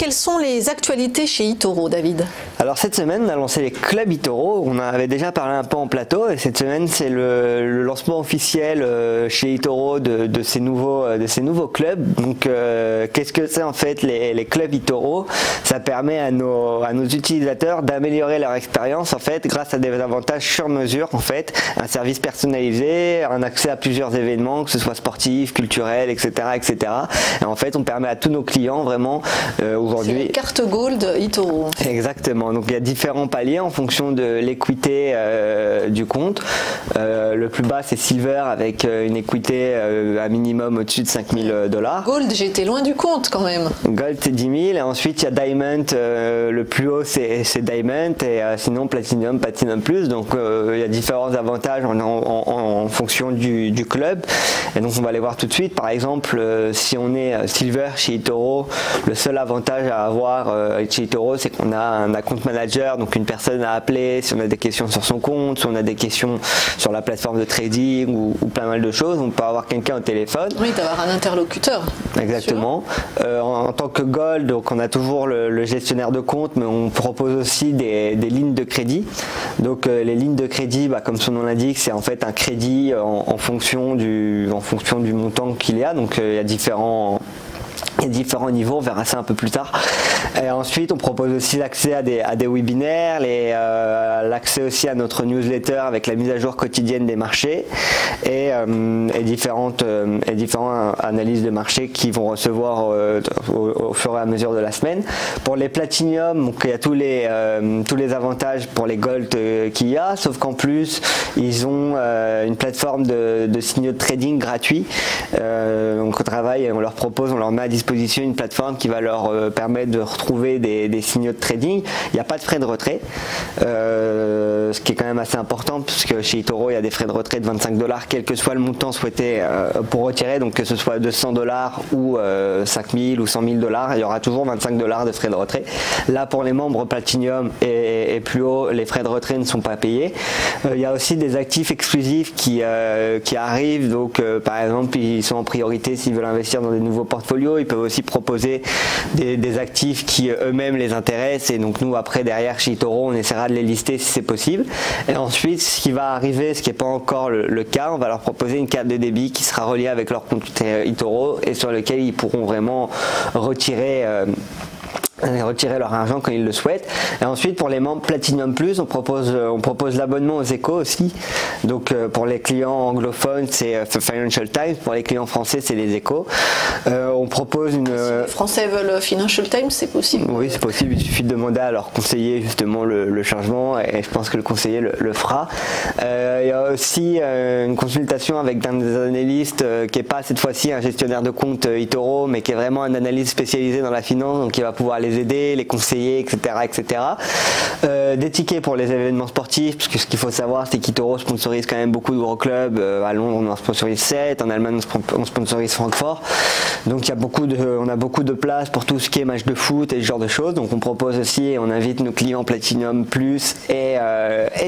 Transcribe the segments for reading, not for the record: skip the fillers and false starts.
quelles sont les actualités chez eToro, David? Alors cette semaine, on a lancé les clubs eToro. On en avait déjà parlé un peu en plateau, et cette semaine, c'est le lancement officiel chez eToro de ces nouveaux clubs. Donc, qu'est-ce que c'est en fait les clubs eToro? Ça permet à nos utilisateurs d'améliorer leur expérience en fait grâce à des avantages sur mesure en fait, un service personnalisé, un accès à plusieurs événements, que ce soit sportifs, culturels, etc., etc. Et en fait, on permet à tous nos clients vraiment aujourd'hui. C'est la carte Gold eToro. Exactement. Donc il y a différents paliers en fonction de l'équité du compte. Le plus bas c'est Silver avec une équité à minimum au-dessus de 5 000 $. Gold, j'étais loin du compte quand même. Gold c'est 10 000 et ensuite il y a Diamond, le plus haut c'est Diamond et sinon Platinum, Platinum Plus. Donc il y a différents avantages en fonction du club. Et donc on va les voir tout de suite. Par exemple, si on est Silver chez eToro, le seul avantage à avoir chez eToro, c'est qu'on a un account manager, donc une personne à appeler si on a des questions sur son compte, si on a des questions sur la plateforme de trading ou pas mal de choses. On peut avoir quelqu'un au téléphone. Oui, d'avoir un interlocuteur. Exactement. En tant que Gold, donc on a toujours le gestionnaire de compte, mais on propose aussi des lignes de crédit. Donc les lignes de crédit, comme son nom l'indique, c'est en fait un crédit en fonction du montant qu'il y a. Donc il y a différents niveaux, on verra ça un peu plus tard. Et ensuite, on propose aussi l'accès à des webinaires, l'accès aussi à notre newsletter avec la mise à jour quotidienne des marchés et différentes analyses de marché qu'ils vont recevoir au fur et à mesure de la semaine. Pour les Platinum, donc il y a tous les avantages pour les Gold qu'il y a, sauf qu'en plus, ils ont une plateforme de signaux de trading gratuits. Donc on travaille et on leur met à disposition une plateforme qui va leur permettre de retrouver des signaux de trading. Il n'y a pas de frais de retrait, ce qui est quand même assez important puisque chez eToro il y a des frais de retrait de 25 $, quel que soit le montant souhaité pour retirer, donc que ce soit 200 $ ou 5 000 ou 100 000 $, il y aura toujours 25 $ de frais de retrait. Là pour les membres Platinum et plus haut, les frais de retrait ne sont pas payés. Il y a aussi des actifs exclusifs qui arrivent, donc par exemple ils sont en priorité s'ils veulent investir dans des nouveaux portfolios. Ils peuvent aussi proposer des actifs qui eux-mêmes les intéressent, et donc nous après derrière chez eToro on essaiera de les lister si c'est possible. Et ensuite ce qui va arriver, ce qui n'est pas encore le cas, on va leur proposer une carte de débit qui sera reliée avec leur compte eToro et sur lequel ils pourront vraiment retirer leur argent quand ils le souhaitent. Et ensuite pour les membres Platinum Plus, on propose l'abonnement aux échos aussi. Donc pour les clients anglophones c'est Financial Times, pour les clients français c'est les échos. On propose une... Si les Français veulent Financial Times, c'est possible. Oui, c'est possible, il suffit de demander à leur conseiller justement le changement, et je pense que le conseiller le fera. Il y a aussi une consultation avec un des analystes qui n'est pas cette fois-ci un gestionnaire de compte eToro, mais qui est vraiment un analyste spécialisé dans la finance, donc il va pouvoir les aider, les conseiller, etc., etc. Des tickets pour les événements sportifs, parce que ce qu'il faut savoir, c'est qu'eToro sponsorise quand même beaucoup de gros clubs. À Londres, on en sponsorise 7, en Allemagne, on sponsorise Francfort. Donc on a beaucoup de place pour tout ce qui est match de foot et ce genre de choses. Donc on propose aussi et on invite nos clients Platinum Plus et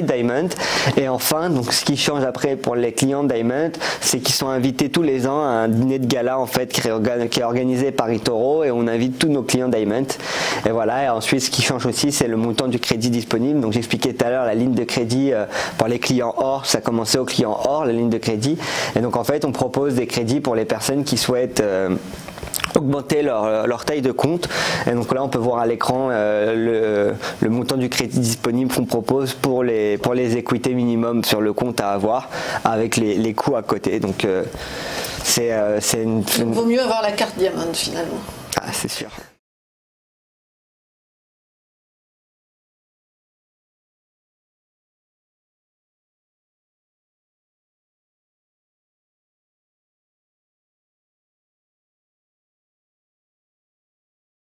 Diamond. Et enfin, donc ce qui change après pour les clients Diamond, c'est qu'ils sont invités tous les ans à un dîner de gala en fait qui est organisé par eToro, et on invite tous nos clients Diamond. Et voilà. Et ensuite, ce qui change aussi, c'est le montant du crédit disponible. Donc j'expliquais tout à l'heure la ligne de crédit pour les clients or, ça commençait aux clients or, la ligne de crédit. Et donc en fait, on propose des crédits pour les personnes qui souhaitent augmenter leur taille de compte. Et donc là on peut voir à l'écran le montant du crédit disponible qu'on propose pour les équités minimum sur le compte à avoir, avec les coûts à côté. Donc vaut mieux avoir la carte Diamond finalement. Ah, c'est sûr.